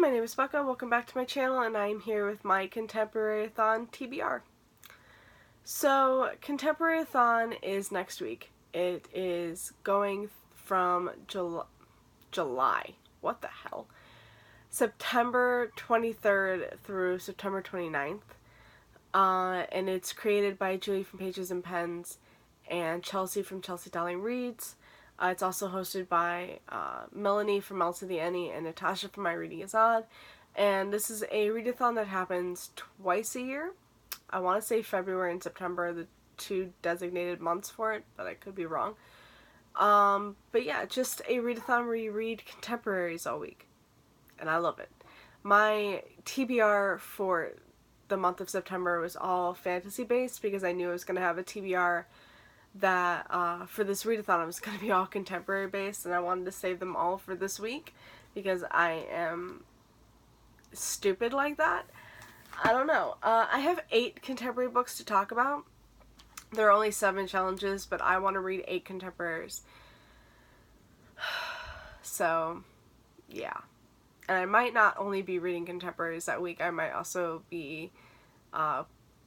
my name is Becca. Welcome back to my channel, and I'm here with my Contemporary-a-thon TBR. So, Contemporary-a-thon is next week. It is going from July. What the hell? September 23rd through September 29th. And it's created by Julie from Pages and Pens and Chelsea from Chelsea Darling Reads. It's also hosted by Melanie from Mel to the Any and Natasha from My Reading Is Odd. And this is a readathon that happens twice a year. I want to say February and September are the two designated months for it, but I could be wrong. But yeah, just a readathon where you read contemporaries all week. And I love it. My TBR for the month of September was all fantasy based because I knew I was going to have a TBR that for this readathon it was going to be all contemporary based, and I wanted to save them all for this week because I am stupid like that. I don't know. I have 8 contemporary books to talk about. There are only 7 challenges, but I want to read 8 contemporaries. So, yeah. And I might not only be reading contemporaries that week, I might also be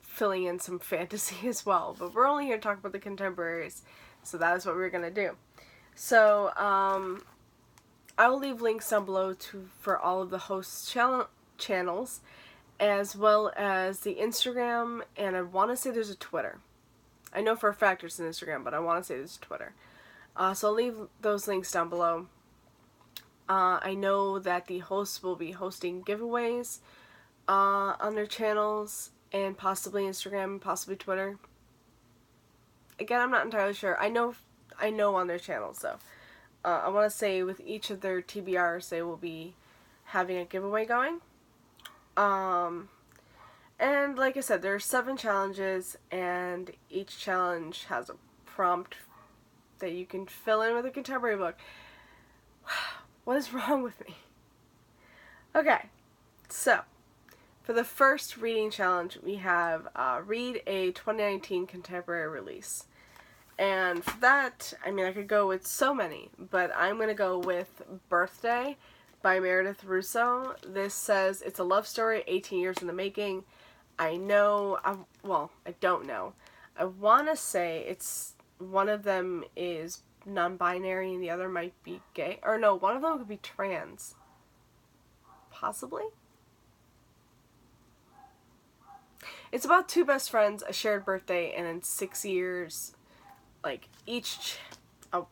filling in some fantasy as well. But we're only here to talk about the contemporaries, so that is what we're going to do. So, I will leave links down below for all of the hosts' channels, as well as the Instagram, and I want to say there's a Twitter. I know for a fact there's an Instagram, but I want to say there's a Twitter. So I'll leave those links down below. I know that the hosts will be hosting giveaways on their channels, and possibly Instagram, possibly Twitter. Again, I'm not entirely sure. I know on their channels, though. I want to say with each of their TBRs, they will be having a giveaway going. And like I said, there are 7 challenges, and each challenge has a prompt that you can fill in with a contemporary book. What is wrong with me? Okay, so for the first reading challenge, we have read a 2019 contemporary release. And for that, I mean, I could go with so many, but I'm going to go with Birthday by Meredith Russo. This says it's a love story, 18 years in the making. I know, well, I don't know. I want to say it's one of them is non-binary and the other might be gay. Or no, one of them could be trans. Possibly? It's about 2 best friends, a shared birthday, and in 6 years, like, each... Oh,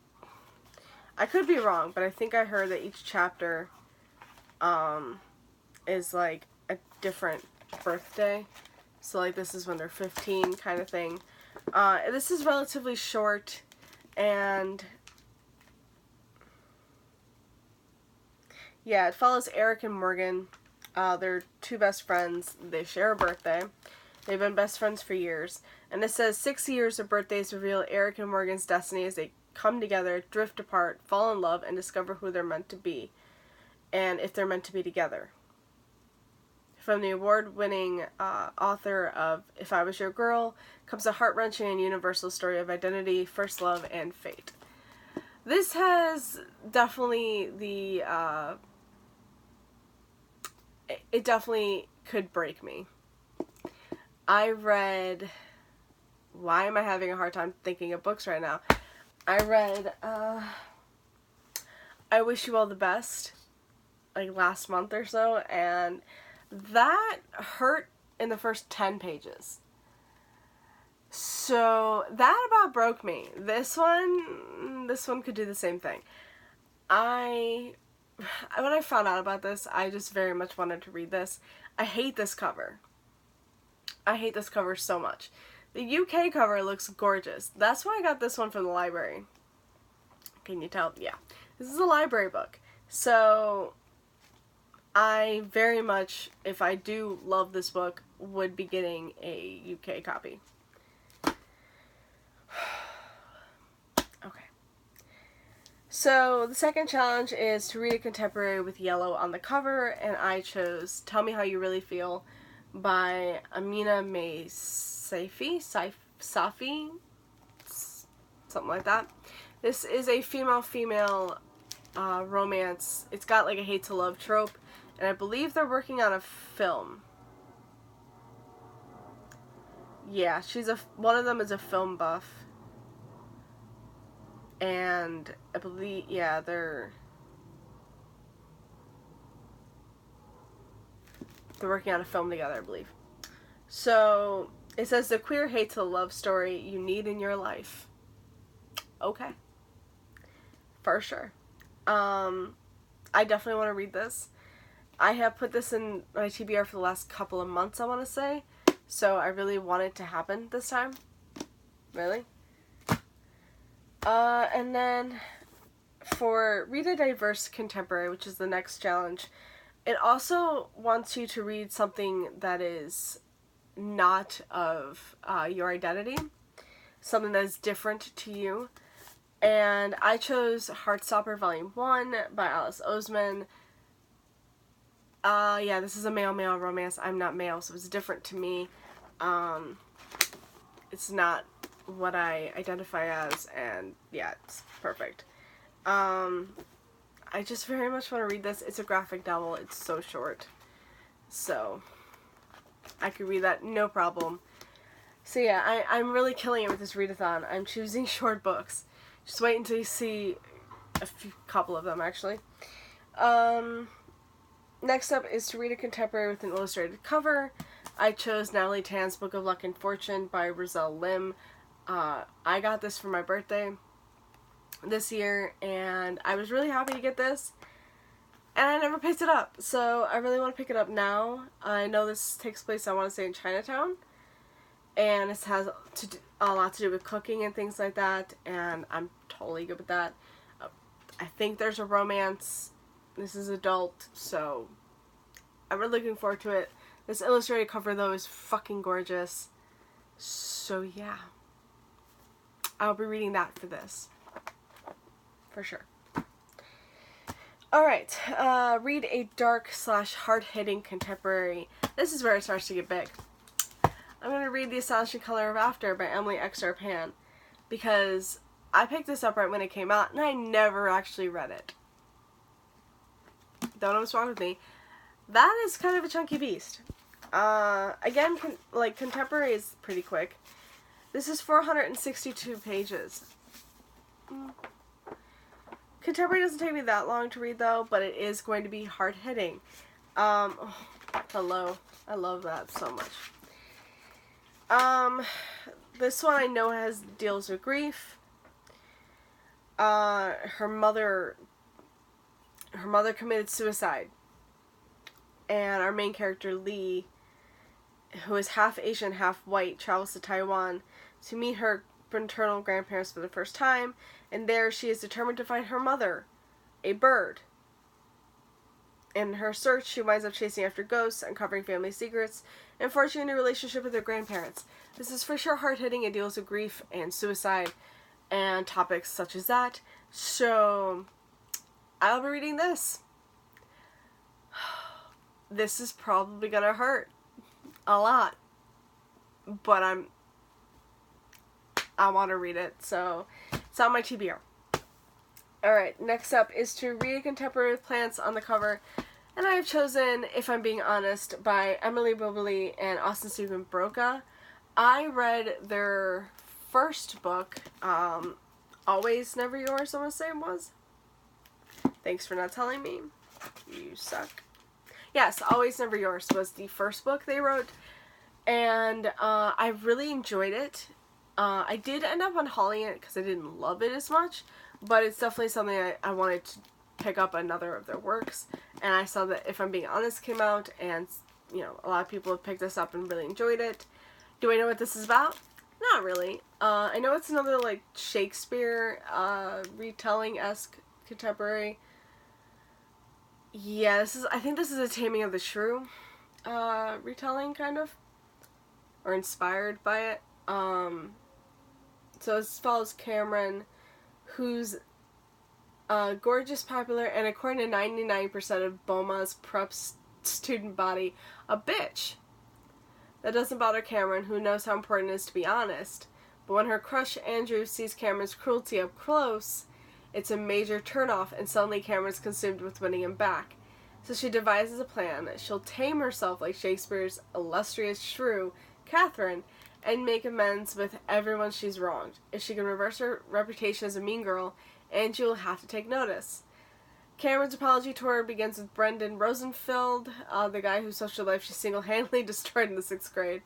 I could be wrong, but I think I heard that each chapter is, like, a different birthday. So, like, this is when they're 15 kind of thing. This is relatively short, and yeah, it follows Eric and Morgan. They're 2 best friends. They share a birthday. They've been best friends for years. And it says 6 years of birthdays reveal Eric and Morgan's destiny as they come together, drift apart, fall in love, and discover who they're meant to be, and if they're meant to be together. From the award-winning author of If I Was Your Girl comes a heart-wrenching and universal story of identity, first love, and fate. This has definitely the... it definitely could break me. I read... Why am I having a hard time thinking of books right now? I read I Wish You All the Best, like last month or so, and that hurt in the first 10 pages. So that about broke me. This one could do the same thing. When I found out about this, I just very much wanted to read this. I hate this cover. I hate this cover so much. The UK cover looks gorgeous. That's why I got this one from the library. Can you tell? Yeah. This is a library book. So I very much, if I do love this book, would be getting a UK copy. Okay. So the second challenge is to read a contemporary with yellow on the cover, and I chose Tell Me How You Really Feel by Amina May Safi, something like that. This is a female-female romance. It's got like a hate to love trope, And I believe they're working on a film. Yeah, one of them is a film buff. And I believe, yeah, they're working on a film together, I believe. So, it says the queer hate to the love story you need in your life. Okay. For sure. I definitely want to read this. I have put this in my TBR for the last couple of months, I want to say. So I really want it to happen this time. Really. And then for Read a Diverse Contemporary, which is the next challenge, it also wants you to read something that is not of your identity. Something that is different to you. And I chose Heartstopper Volume 1 by Alice Oseman. Yeah, this is a male-male romance. I'm not male, so it's different to me. It's not what I identify as, and yeah, it's perfect. I just very much want to read this. It's a graphic novel. It's so short. So, I could read that, no problem. So yeah, I'm really killing it with this readathon. I'm choosing short books. Just wait until you see a couple of them, actually. Next up is to read a contemporary with an illustrated cover. I chose Natalie Tan's Book of Luck and Fortune by Roselle Lim. I got this for my birthday this year, and I was really happy to get this. And I never picked it up, so I really want to pick it up now. I know this takes place, I want to say, in Chinatown. And it has a lot to do with cooking and things like that, and I'm totally good with that. I think there's a romance. This is adult, so I'm really looking forward to it. This illustrated cover, though, is fucking gorgeous. So, yeah. I'll be reading that for this. For sure. Alright, read a dark/hard-hitting contemporary. This is where it starts to get big. I'm going to read The Astonishing Color of After by Emily X.R. Pan, because I picked this up right when it came out, and I never actually read it. Don't know what's wrong with me. That is kind of a chunky beast. Again, contemporary is pretty quick. This is 462 pages. Contemporary doesn't take me that long to read, though, but it is going to be hard-hitting. Hello. I love that so much. This one I know deals with grief. Her mother committed suicide. And our main character, Lee, who is half Asian, half white, travels to Taiwan to meet her paternal grandparents for the first time, and there she is determined to find her mother, a bird. In her search, she winds up chasing after ghosts, uncovering family secrets, and forging a new relationship with her grandparents. This is for sure hard-hitting. It deals with grief and suicide and topics such as that. So, I'll be reading this. This is probably gonna hurt a lot, but I want to read it, so it's on my TBR. Alright, next up is to read a contemporary with plants on the cover, and I have chosen If I'm Being Honest by Emily Bobley and Austin Stephen Broca. I read their first book, Always Never Yours, I want to say it was. Thanks for not telling me. You suck. Yes, Always Never Yours was the first book they wrote, and I really enjoyed it. I did end up unhauling it because I didn't love it as much, but it's definitely something I wanted to pick up another of their works, and I saw that If I'm Being Honest came out, and, you know, a lot of people have picked this up and really enjoyed it. Do I know what this is about? Not really. I know it's another, like, Shakespeare, retelling-esque contemporary. Yeah, I think this is a Taming of the Shrew, retelling, kind of, or inspired by it. So it follows Cameron, who's gorgeous, popular, and according to 99% of BOMA's prep student body, a bitch. That doesn't bother Cameron, who knows how important it is to be honest. But when her crush Andrew sees Cameron's cruelty up close, it's a major turnoff, and suddenly Cameron's consumed with winning him back. So she devises a plan. She'll tame herself like Shakespeare's illustrious shrew, Catherine, and make amends with everyone she's wronged. If she can reverse her reputation as a mean girl, Angie will have to take notice. Cameron's apology tour begins with Brendan Rosenfield, the guy whose social life she single-handedly destroyed in the 6th grade.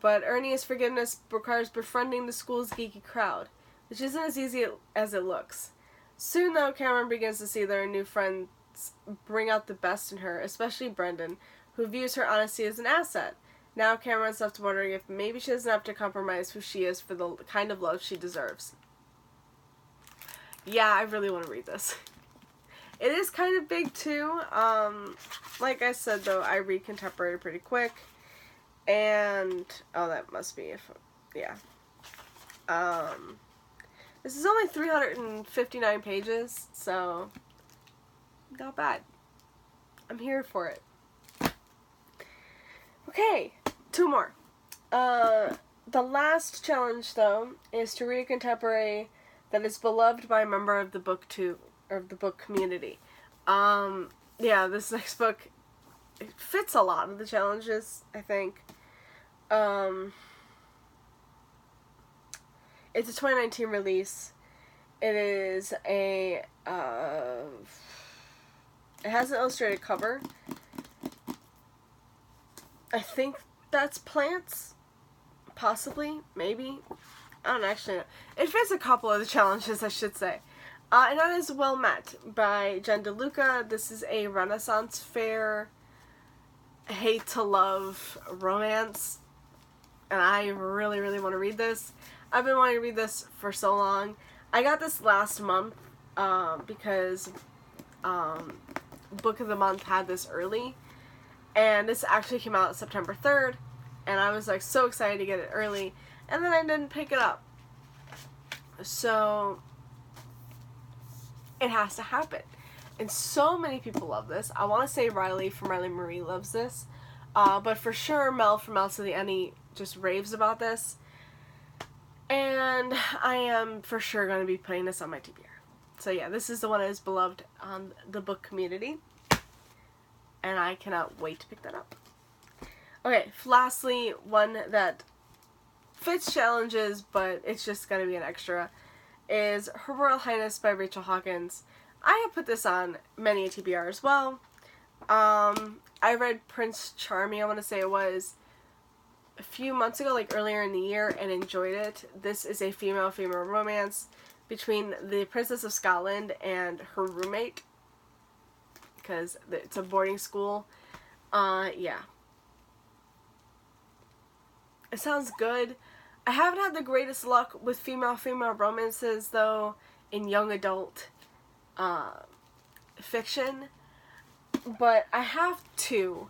But Ernie's forgiveness requires befriending the school's geeky crowd, which isn't as easy as it looks. Soon, though, Cameron begins to see that her new friends bring out the best in her, especially Brendan, who views her honesty as an asset. Now Cameron's left wondering if maybe she doesn't have to compromise who she is for the kind of love she deserves. Yeah, I really want to read this. It is kind of big, too. Like I said, though, I read contemporary pretty quick. And, oh, that must be, yeah. This is only 359 pages, so not bad. I'm here for it. Okay, 2 more. The last challenge, though, is to read a contemporary that is beloved by a member of the book community. Yeah, this next book, it fits a lot of the challenges, I think. It's a 2019 release. It is a, it has an illustrated cover. I think that's plants. Possibly. Maybe. I don't actually know. It fits a couple of the challenges, I should say. And that is Well Met by Jen DeLuca. This is a Renaissance fair hate to love romance. And I really, really want to read this. I've been wanting to read this for so long. I got this last month because Book of the Month had this early. And this actually came out September 3rd. And I was like so excited to get it early. And then I didn't pick it up. So it has to happen. And so many people love this. I want to say Riley from Riley Marie loves this. But for sure Mel from Mel to the Any just raves about this. And I am for sure going to be putting this on my TBR. So yeah, this is the one that is beloved on the book community. And I cannot wait to pick that up. Okay, lastly, one that fits challenges, but it's just going to be an extra, is Her Royal Highness by Rachel Hawkins. I have put this on many a TBR as well. I read Prince Charming, I want to say it was a few months ago, like earlier in the year, and enjoyed it. This is a female-female romance between the Princess of Scotland and her roommate, because it's a boarding school. Yeah. It sounds good. I haven't had the greatest luck with female-female romances, though, in young adult fiction. But I have 2,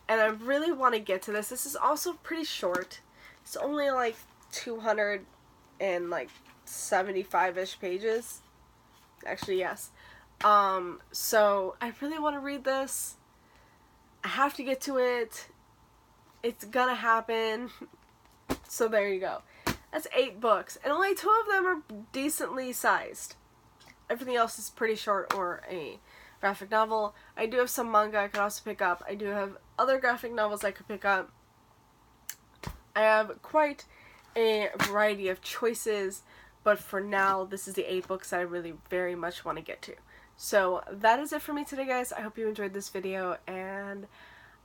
and I really want to get to this. This is also pretty short. It's only like 275-ish pages. Actually, yes. So I really want to read this. I have to get to it. It's gonna happen. So there you go. That's 8 books. And only 2 of them are decently sized. Everything else is pretty short or a graphic novel. I do have some manga I could also pick up. I do have other graphic novels I could pick up. I have quite a variety of choices. But for now, this is the 8 books that I really very much want to get to. So that is it for me today, guys. I hope you enjoyed this video, and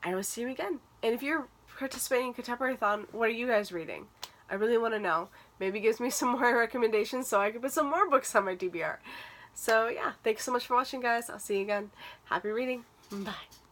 I will see you again. And if you're participating in Contemporary-a-thon, what are you guys reading? I really want to know. Maybe it gives me some more recommendations so I can put some more books on my TBR. So yeah, thanks so much for watching, guys. I'll see you again. Happy reading. Bye.